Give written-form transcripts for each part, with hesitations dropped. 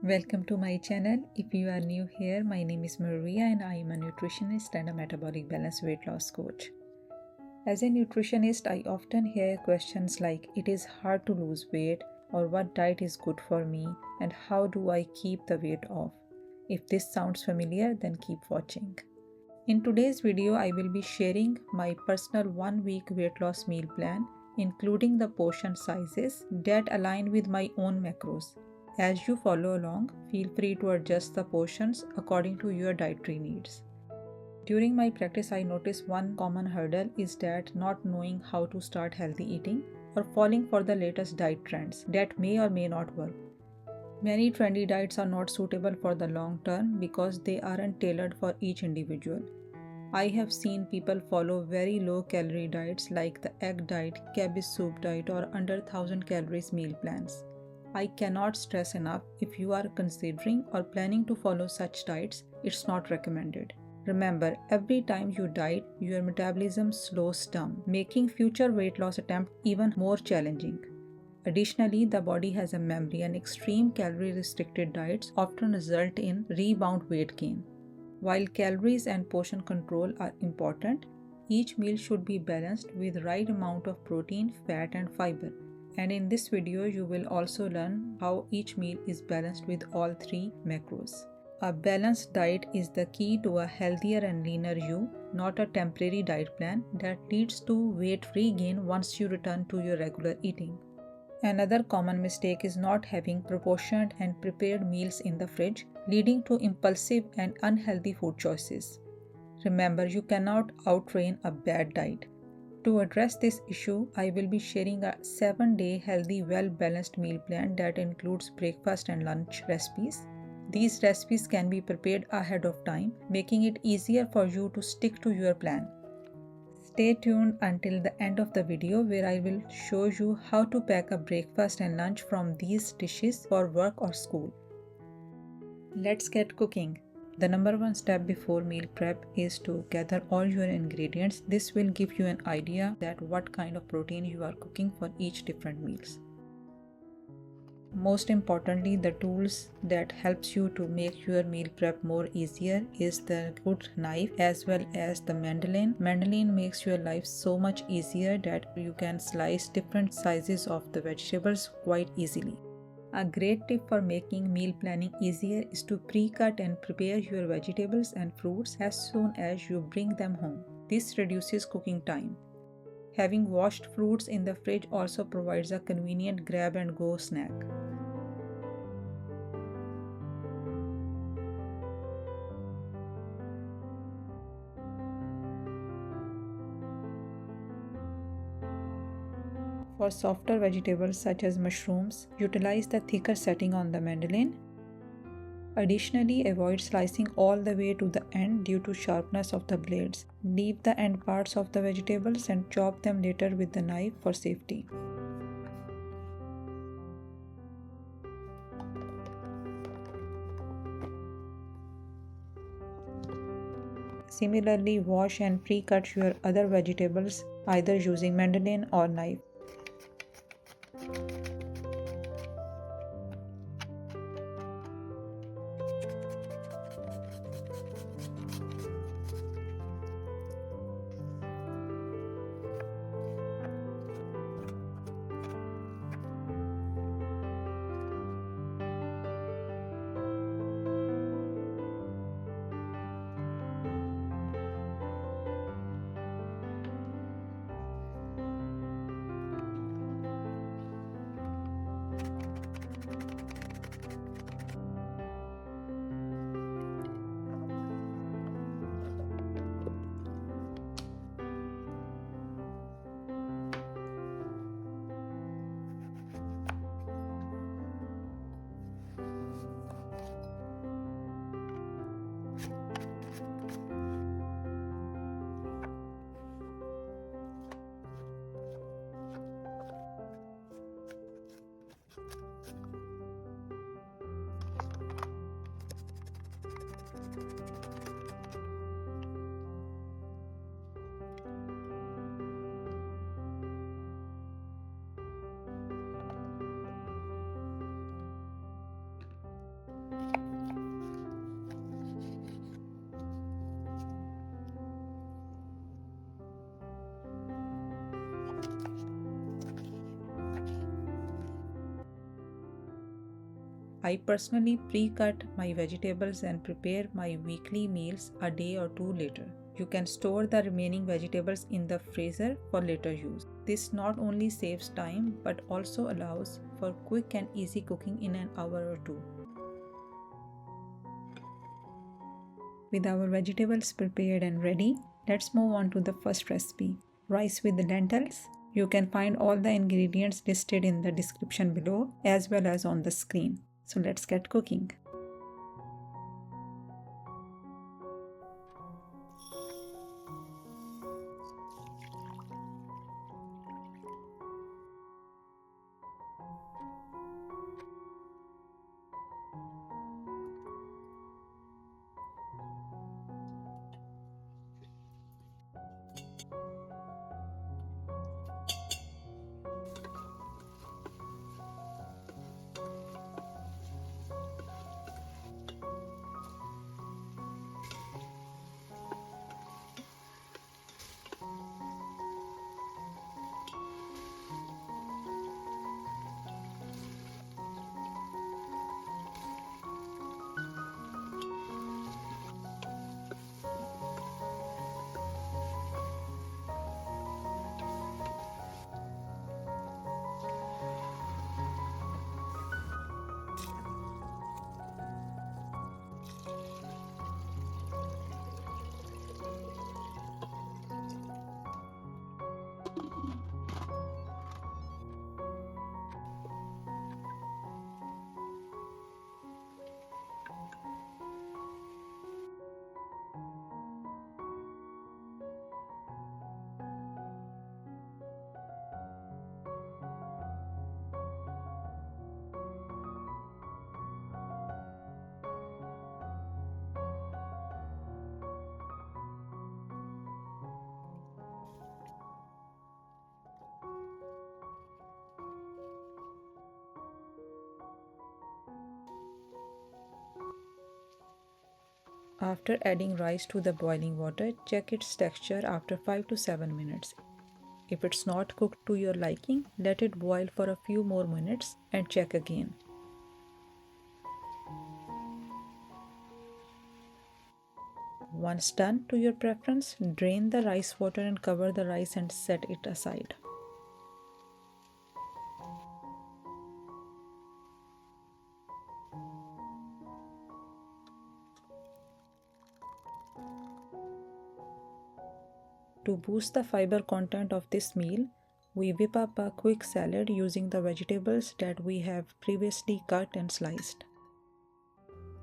Welcome to my channel. If you are new here, my name is Maria and I am a nutritionist and a metabolic balance weight loss coach. As a nutritionist, I often hear questions like it is hard to lose weight or what diet is good for me and how do I keep the weight off. If this sounds familiar, then keep watching. In today's video, I will be sharing my personal 1-week weight loss meal plan, including the portion sizes that align with my own macros. As you follow along, feel free to adjust the portions according to your dietary needs. During my practice, I noticed one common hurdle is that not knowing how to start healthy eating or falling for the latest diet trends that may or may not work. Many trendy diets are not suitable for the long term because they aren't tailored for each individual. I have seen people follow very low calorie diets like the egg diet, cabbage soup diet or under 1000 calories meal plans. I cannot stress enough, if you are considering or planning to follow such diets, it's not recommended. Remember, every time you diet, your metabolism slows down, making future weight loss attempts even more challenging. Additionally, the body has a memory and extreme calorie-restricted diets often result in rebound weight gain. While calories and portion control are important, each meal should be balanced with the right amount of protein, fat and fiber. And in this video, you will also learn how each meal is balanced with all 3 macros. A balanced diet is the key to a healthier and leaner you, not a temporary diet plan that leads to weight regain once you return to your regular eating. Another common mistake is not having proportioned and prepared meals in the fridge, leading to impulsive and unhealthy food choices. Remember, you cannot outtrain a bad diet. To address this issue, I will be sharing a 7-day healthy, well-balanced meal plan that includes breakfast and lunch recipes. These recipes can be prepared ahead of time, making it easier for you to stick to your plan. Stay tuned until the end of the video where I will show you how to pack a breakfast and lunch from these dishes for work or school. Let's get cooking. The number 1 step before meal prep is to gather all your ingredients. This will give you an idea that what kind of protein you are cooking for each different meals. Most importantly, the tools that helps you to make your meal prep more easier is the good knife as well as the mandolin. Mandolin makes your life so much easier that you can slice different sizes of the vegetables quite easily. A great tip for making meal planning easier is to pre-cut and prepare your vegetables and fruits as soon as you bring them home. This reduces cooking time. Having washed fruits in the fridge also provides a convenient grab-and-go snack. For softer vegetables such as mushrooms, utilize the thicker setting on the mandolin. Additionally, avoid slicing all the way to the end due to sharpness of the blades. Leave the end parts of the vegetables and chop them later with the knife for safety. Similarly, wash and pre-cut your other vegetables either using mandolin or knife. I personally pre-cut my vegetables and prepare my weekly meals a day or two later. You can store the remaining vegetables in the freezer for later use. This not only saves time but also allows for quick and easy cooking in an hour or two. With our vegetables prepared and ready, let's move on to the first recipe, rice with lentils. You can find all the ingredients listed in the description below as well as on the screen. So let's get cooking. After adding rice to the boiling water, check its texture after 5 to 7 minutes. If it's not cooked to your liking, let it boil for a few more minutes and check again. Once done to your preference, drain the rice water and cover the rice and set it aside. To boost the fiber content of this meal, we whip up a quick salad using the vegetables that we have previously cut and sliced.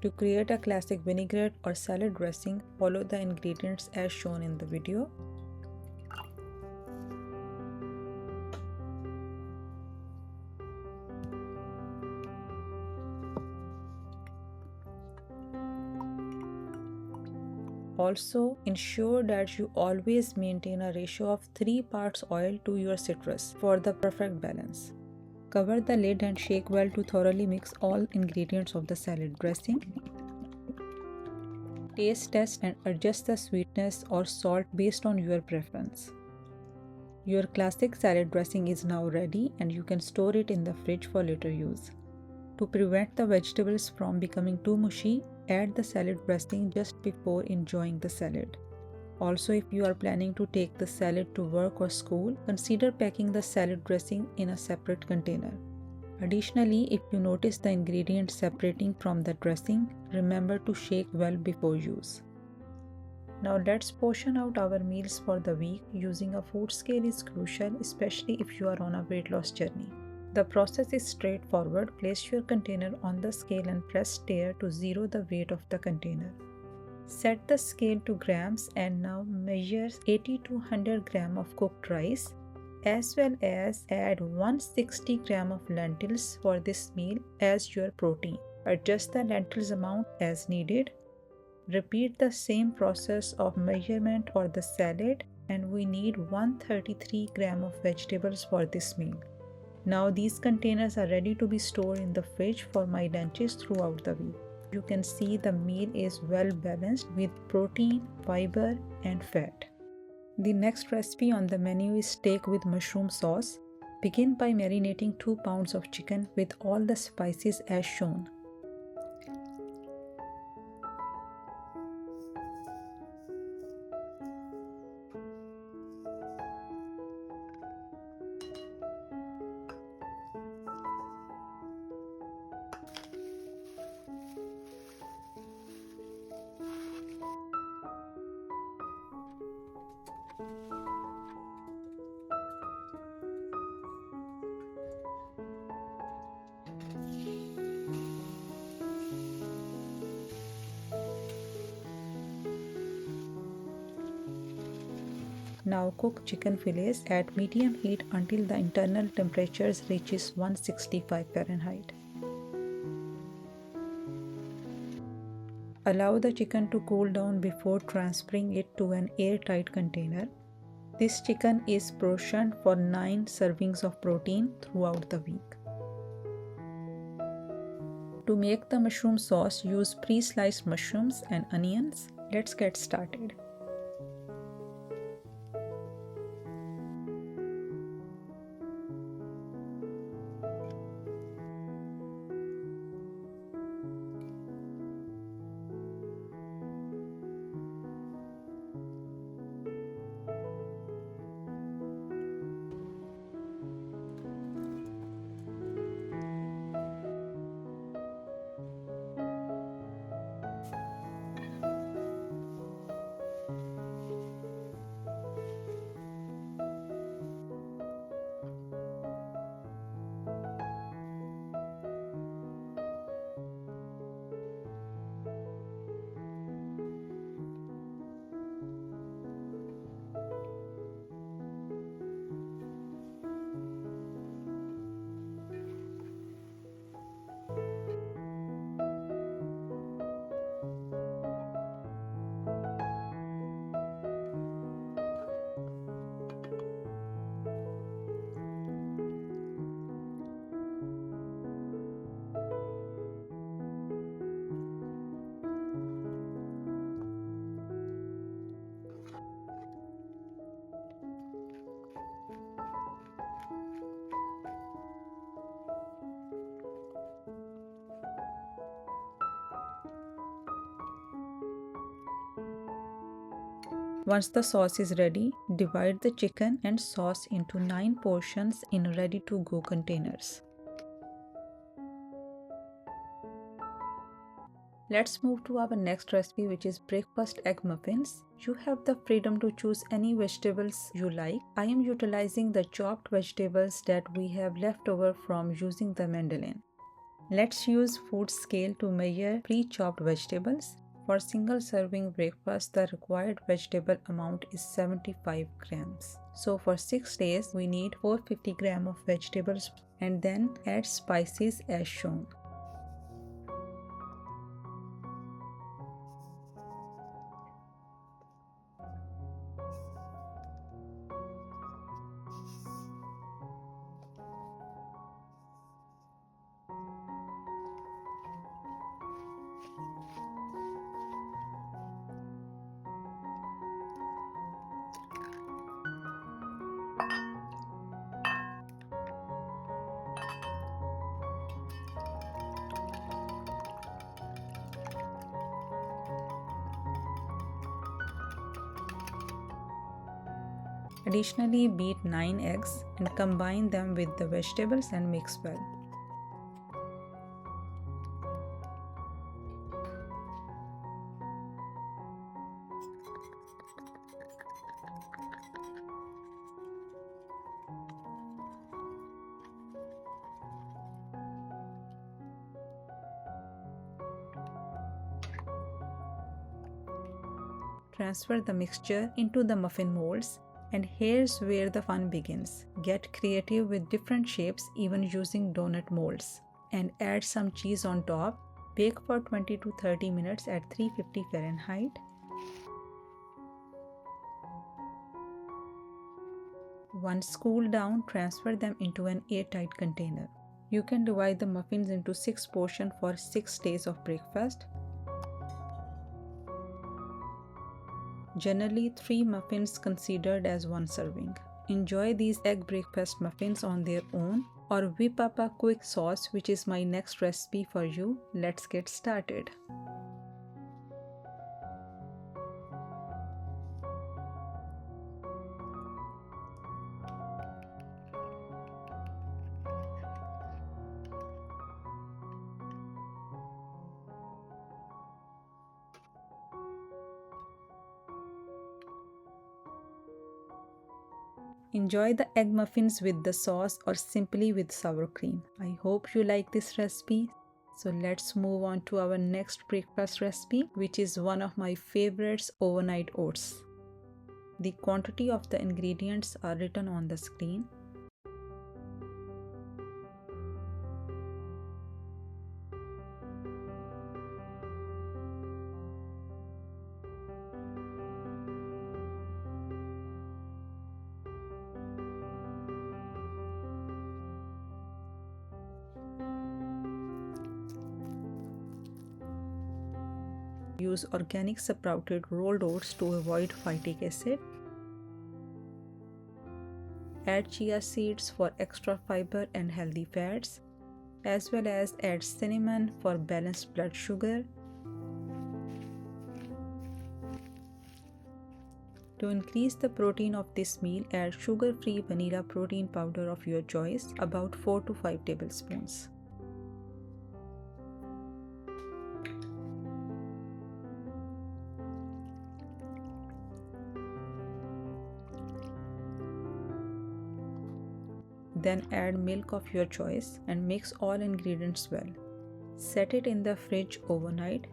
To create a classic vinaigrette or salad dressing, follow the ingredients as shown in the video. Also, ensure that you always maintain a ratio of 3 parts oil to your citrus for the perfect balance. Cover the lid and shake well to thoroughly mix all ingredients of the salad dressing. Taste test and adjust the sweetness or salt based on your preference. Your classic salad dressing is now ready and you can store it in the fridge for later use. To prevent the vegetables from becoming too mushy, add the salad dressing just before enjoying the salad. Also, if you are planning to take the salad to work or school, consider packing the salad dressing in a separate container. Additionally, if you notice the ingredients separating from the dressing, remember to shake well before use. Now let's portion out our meals for the week. Using a food scale is crucial, especially if you are on a weight loss journey. The process is straightforward. Place your container on the scale and press steer to zero the weight of the container. Set the scale to grams and now measure 80 to 100 gram of cooked rice, as well as add 160 gram of lentils for this meal as your protein. Adjust the lentils amount as needed. Repeat the same process of measurement for the salad, and we need 133 gram of vegetables for this meal. Now these containers are ready to be stored in the fridge for my lunches throughout the week. You can see the meal is well balanced with protein, fiber and fat. The next recipe on the menu is steak with mushroom sauce. Begin by marinating 2 pounds of chicken with all the spices as shown. Now cook chicken fillets at medium heat until the internal temperatures reaches 165 Fahrenheit. Allow the chicken to cool down before transferring it to an airtight container. This chicken is portioned for 9 servings of protein throughout the week. To make the mushroom sauce, use pre-sliced mushrooms and onions. Let's get started. Once the sauce is ready, divide the chicken and sauce into 9 portions in ready-to-go containers. Let's move to our next recipe, which is breakfast egg muffins. You have the freedom to choose any vegetables you like. I am utilizing the chopped vegetables that we have left over from using the mandolin. Let's use food scale to measure pre-chopped vegetables. For single serving breakfast, the required vegetable amount is 75 grams. So for 6 days, we need 450 grams of vegetables, and then add spices as shown. Additionally, beat 9 eggs and combine them with the vegetables and mix well. Transfer the mixture into the muffin molds. And here's where the fun begins. Get creative with different shapes, even using donut molds. And add some cheese on top. Bake for 20 to 30 minutes at 350 Fahrenheit. Once cooled down, transfer them into an airtight container. You can divide the muffins into 6 portions for 6 days of breakfast. Generally, 3 muffins considered as 1 serving. Enjoy these egg breakfast muffins on their own, or whip up a quick sauce, which is my next recipe for you. Let's get started. Enjoy the egg muffins with the sauce or simply with sour cream. I hope you like this recipe. So let's move on to our next breakfast recipe, which is one of my favorites, overnight oats. The quantity of the ingredients are written on the screen. Use organic sprouted rolled oats to avoid phytic acid. Add chia seeds for extra fiber and healthy fats, as well as add cinnamon for balanced blood sugar. To increase the protein of this meal, add sugar-free vanilla protein powder of your choice, about 4 to 5 tablespoons. Then add milk of your choice and mix all ingredients well. Set it in the fridge overnight.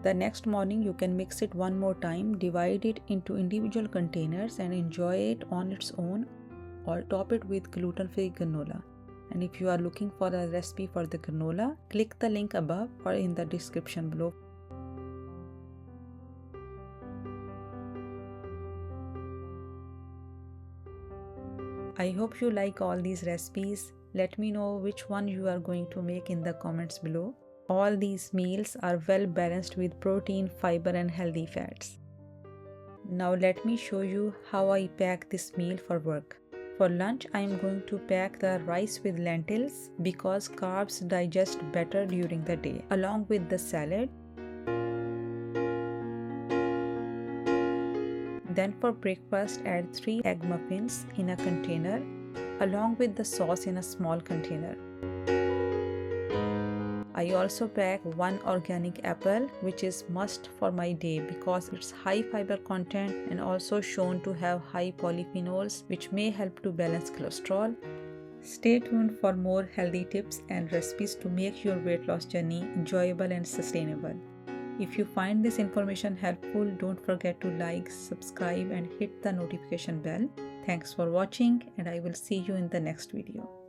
The next morning you can mix it one more time, divide it into individual containers and enjoy it on its own, or top it with gluten-free granola. And if you are looking for a recipe for the granola, click the link above or in the description below. I hope you like all these recipes. Let me know which one you are going to make in the comments below. All these meals are well balanced with protein, fiber and healthy fats. Now let me show you how I pack this meal for work. For lunch, I am going to pack the rice with lentils because carbs digest better during the day, along with the salad. Then for breakfast, add 3 egg muffins in a container, along with the sauce in a small container. I also pack 1 organic apple, which is must for my day because it's high fiber content and also shown to have high polyphenols, which may help to balance cholesterol. Stay tuned for more healthy tips and recipes to make your weight loss journey enjoyable and sustainable. If you find this information helpful, don't forget to like, subscribe and hit the notification bell. Thanks for watching and I will see you in the next video.